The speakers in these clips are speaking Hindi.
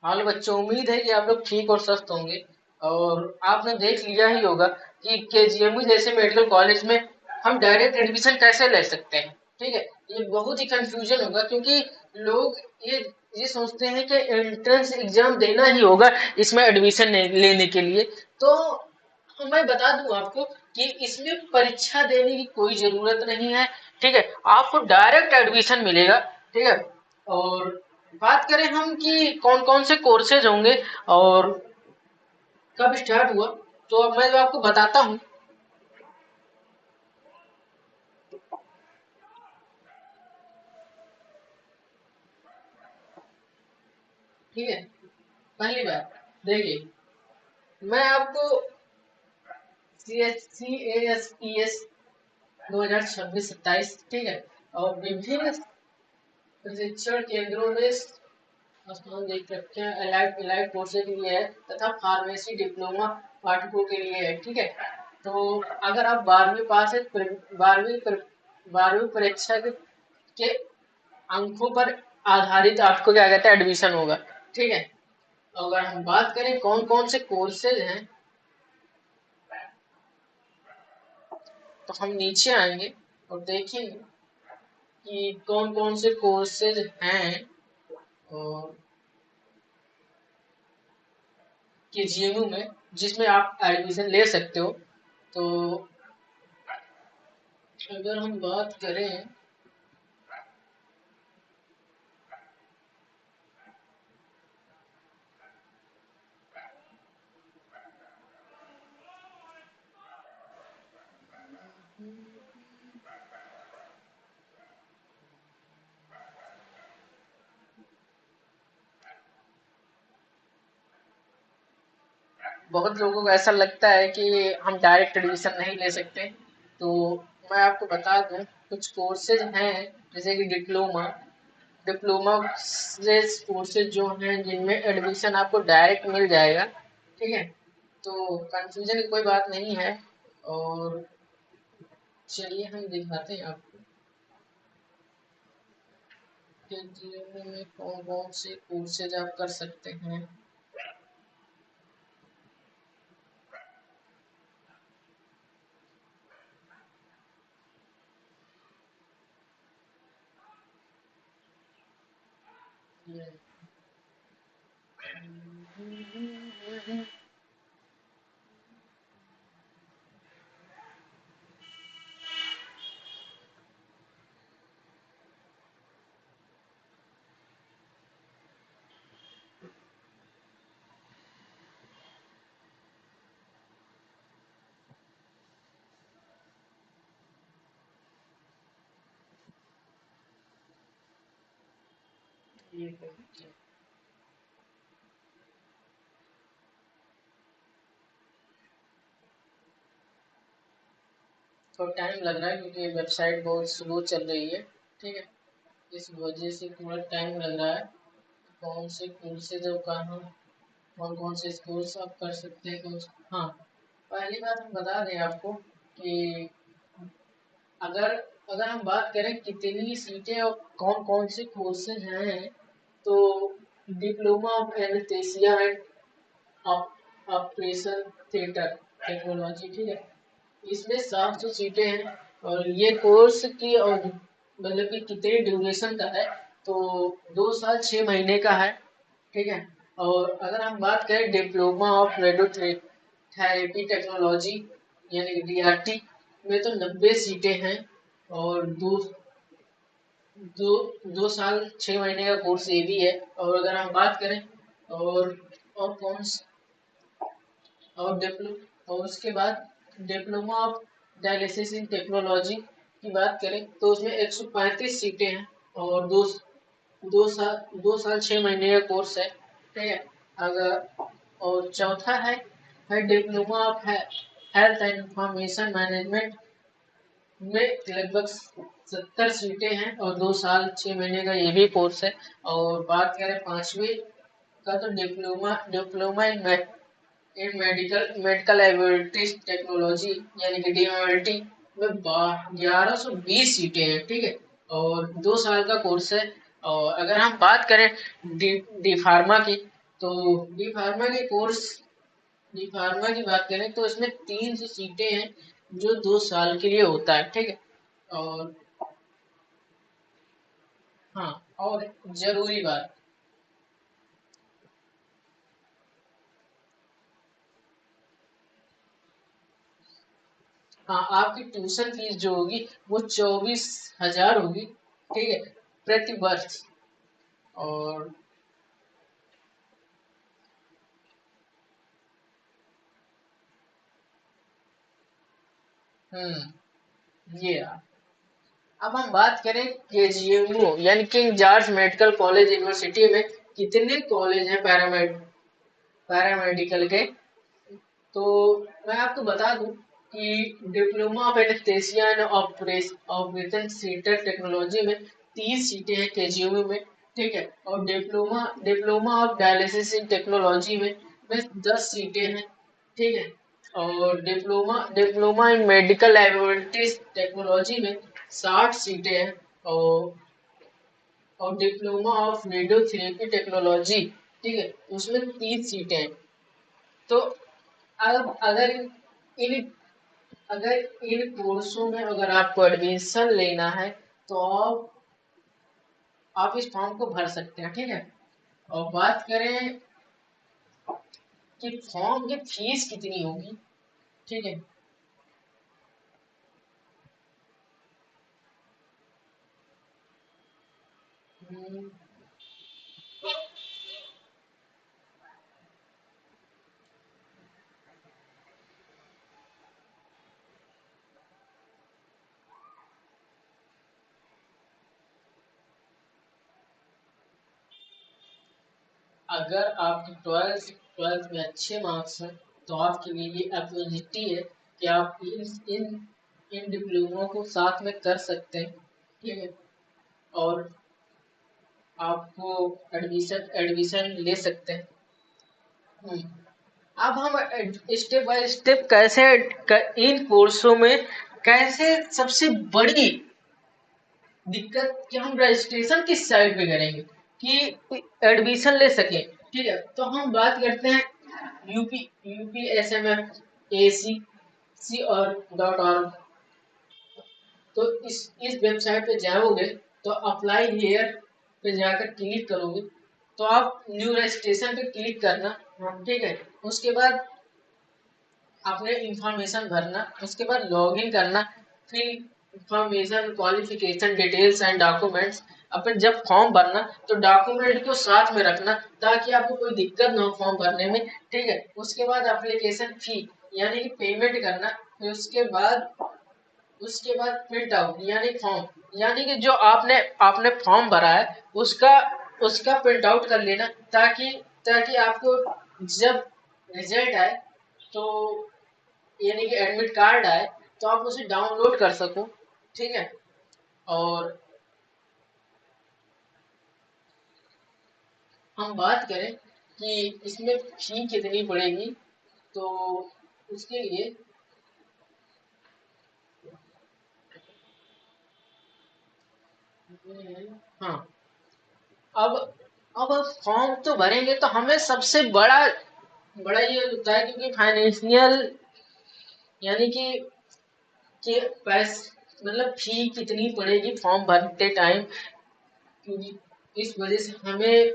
हाल बच्चों, उम्मीद है कि आप लोग ठीक और स्वस्थ होंगे। और आपने देख लिया ही होगा कि केजीएमयू जैसे मेडिकल कॉलेज में हम डायरेक्ट एडमिशन कैसे ले सकते हैं। ठीक है, ये बहुत ही कंफ्यूजन होगा क्योंकि लोग ये सोचते हैं कि एंट्रेंस एग्जाम देना ही होगा इसमें एडमिशन लेने के लिए। तो मैं बता दूं आपको कि इसमें परीक्षा देने की कोई जरूरत नहीं है। ठीक है, आपको डायरेक्ट एडमिशन मिलेगा। ठीक है, और बात करें हम कि कौन कौन से कोर्सेज होंगे और कब स्टार्ट हुआ, तो अब मैं आपको बताता हूँ। ठीक है, पहली बात देखिए, मैं आपको CASPS 2026-27, ठीक है, और विभिन्न प्रशिक्षण केंद्रों में स्थान देख रखे हैं। एलाइड एलाइड कोर्सेज के लिए है तथा फार्मेसी डिप्लोमा पाठकों के लिए है। ठीक है, तो अगर आप 12वीं पास है, 12वीं परीक्षा के अंकों पर आधारित आपको क्या कहते हैं एडमिशन होगा। ठीक है, अगर हम बात करें कौन कौन से कोर्सेज हैं, तो हम नीचे आएंगे और देखेंगे कि कौन कौन से कोर्सेज हैं और केजीएमयू में जिसमें आप एडमिशन ले सकते हो। तो अगर हम बात करें, बहुत लोगों को ऐसा लगता है कि हम डायरेक्ट एडमिशन नहीं ले सकते। तो मैं आपको बता दूं, कुछ कोर्सेज हैं जैसे कि डिप्लोमा डिप्लोमा से कोर्सेज जो हैं जिनमें एडमिशन आपको डायरेक्ट मिल जाएगा। ठीक है, तो कंफ्यूजन की कोई बात नहीं है। और चलिए हम दिखाते हैं आपको कि जीवन में कौन कौन से कोर्सेज आप कर सकते हैं। तो टाइम लग रहा है क्योंकि वेबसाइट बहुत स्लो चल रही है। ठीक है, इस वजह से थोड़ा टाइम लग रहा है। कौन से कोर्सेज और कहाँ, कौन कौन से कोर्स आप कर सकते हैं हाँ, पहली बात हम बता दें आपको कि अगर अगर हम बात करें कितनी सीटें और कौन कौन से कोर्सेज हैं, तो diploma of anaesthesia and operation theatre technology, ठीक है, इसमें 700 सीटें हैं। और ये कोर्स की और मतलब कि कितने ड्यूरेशन का है, तो 2 साल 6 महीने का है। ठीक है, और अगर हम बात करें diploma of radio therapy technology यानी कि DRT में, तो 90 सीटें हैं। और दो 2 साल 6 महीने का कोर्स ये भी है। और अगर हम बात करें और और कौन और और उसके बाद diploma of dialysis in technology की बात करें, तो उसमें 135 सीटें हैं। और दो साल 6 महीने का कोर्स है। ठीक है, अगर और चौथा है diploma of health and information management में लगभग 70 सीटें हैं और 2 साल 6 महीने का ये भी कोर्स है। और बात करें पांचवी का, तो diploma in medical laboratories technology यानी कि DMLT में 1120 सीटें हैं। ठीक है, और 2 साल का कोर्स है। और अगर हम बात करें डी डी फार्मा की, तो डी फार्मा के कोर्स, डी फार्मा की बात करें तो इसमें 300 सीटें हैं जो 2 साल के लिए होता है, ठीक है। और हाँ, और जरूरी बात, हाँ, आपकी ट्यूशन फीस जो होगी वो 24,000 होगी, ठीक है, प्रति वर्ष। और ये रहा। अब हम बात करें केजीएमयू यानी king George medical college university में कितने कॉलेज हैं पैरामेडिकल के। तो मैं आपको बता दूं कि diploma of anaesthesia and operation theatre technology में 30 सीटें हैं केजीयू में, ठीक है। और diploma of dialysis in technology में 10 सीटें हैं, ठीक है। और diploma in medical laboratories technology में 60 सीटें हैं। और डिप्लोमा ऑफ रेडियोथेरेपी टेक्नोलॉजी, ठीक है, उसमें 30 सीटें हैं। तो अब इन अगर इन कोर्सों में अगर आपको एडमिशन लेना है तो आप इस फॉर्म को भर सकते हैं, ठीक है। और बात करें कि फॉर्म की फीस कितनी होगी, ठीक है। हम्म, अगर आपकी ट्वेल्थ में अच्छे मार्क्स हैं तो आपके लिए ये अपॉर्चुनिटी है कि आप इन इन डिप्लोमों को साथ में कर सकते हैं, ठीक है। और आपको एडमिशन एडमिशन ले सकते हैं। हम्म, अब हम स्टेप बाय स्टेप इन कोर्सों में कैसे सबसे बड़ी दिक्कत कि हम रजिस्ट्रेशन किस साइट पे करेंगे कि एडमिशन ले सके, ठीक है। तो हम बात करते हैं UPSMF AC और .org। तो इस वेबसाइट पे जाओगे तो अप्लाई हियर पे जाकर क्लिक करोगे तो आप न्यू रजिस्ट्रेशन पे क्लिक करना, ठीक है। उसके बाद आपने इंफॉर्मेशन भरना, उसके बाद लॉगिन करना, फिर information qualification details and documents. अपन जब फॉर्म भरना तो डॉक्यूमेंट को साथ में रखना ताकि आपको कोई दिक्कत ना हो फॉर्म भरने में, ठीक है। उसके बाद एप्लीकेशन फी यानी कि पेमेंट करना, फिर उसके बाद प्रिंट आउट यानी फॉर्म यानी कि जो आपने आपने फॉर्म भरा है उसका उसका प्रिंट आउट कर लेना ताकि ताकि आपको जब रिजल्ट आए तो यानी कि एडमिट कार्ड आए तो आप उसे डाउनलोड कर सको, ठीक है। और हम बात करें कि इसमें फी कितनी पड़ेगी तो उसके लिए हाँ, अब अब फॉर्म तो भरेंगे तो हमें सबसे बड़ा बड़ा ये होता है क्योंकि फाइनेंशियल यानी कि पैस मतलब फी कितनी पड़ेगी फॉर्म भरते टाइम, क्योंकि इस वजह से हमें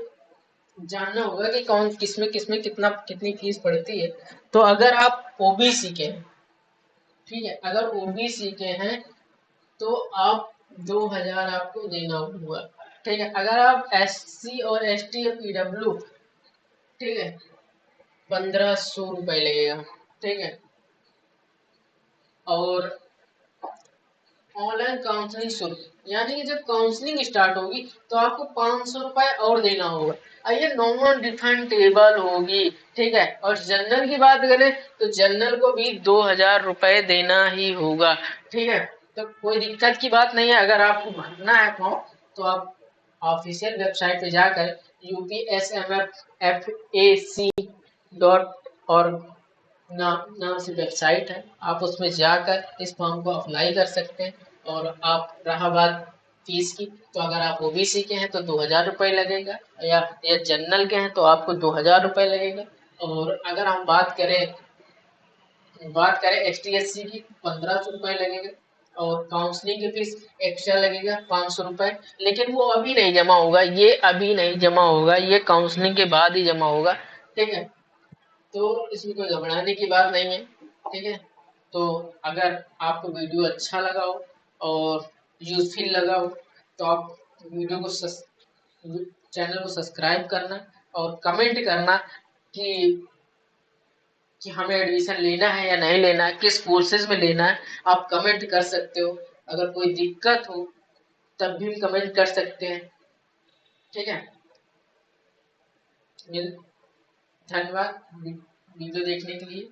जानना होगा कि कौन किसमें कितनी फीस पड़ती है। तो अगर आप ओबीसी के हैं, ठीक है, अगर ओबीसी के हैं तो आप 2,000 आपको देना होगा, ठीक है। अगर आप SC और ST या PW, ठीक है, 1,500 रुपये लगेगा, ठीक है। और ऑनलाइन काउंसलिंग शुल्क यानी कि जब काउंसलिंग स्टार्ट होगी तो आपको 500 रुपये और देना होगा और ये नॉन रिफंडेबल होगी, ठीक है। और जनरल की बात करें तो जनरल को भी 2,000 रुपये देना ही होगा, ठीक है। तो कोई दिक्कत की बात नहीं है, अगर आपको भरना है फॉर्म तो आप ऑफिशियल वेबसाइट पे जाकर UPSMFFAC.org नाम से वेबसाइट है, आप उसमें जाकर इस फॉर्म को अप्लाई कर सकते हैं। और आप रहा बात फीस की। तो अगर आप ओबीसी के हैं तो 2,000 रुपये लगेगा, या जनरल के हैं तो आपको 2,000 रुपये लगेगा। और अगर हम बात करें एस टी एस सी की, 1,500 रुपये लगेगा। और काउंसलिंग की फीस एक्स्ट्रा लगेगा 500 रुपये, लेकिन वो अभी नहीं जमा होगा, ये अभी नहीं जमा होगा, ये काउंसलिंग के बाद ही जमा होगा। ठीक है, तो इसमें कोई घबराने की बात नहीं है। ठीक है, तो अगर आपको वीडियो अच्छा लगा हो और यूजफुल लगा हो तो आप वीडियो को चैनल को सब्सक्राइब करना और कमेंट करना कि हमें एडमिशन लेना है या नहीं लेना है, किस कोर्सेज में लेना है। आप कमेंट कर सकते हो। अगर कोई दिक्कत हो तब भी कमेंट कर सकते हैं। ठीक है, धन्यवाद वीडियो देखने के लिए।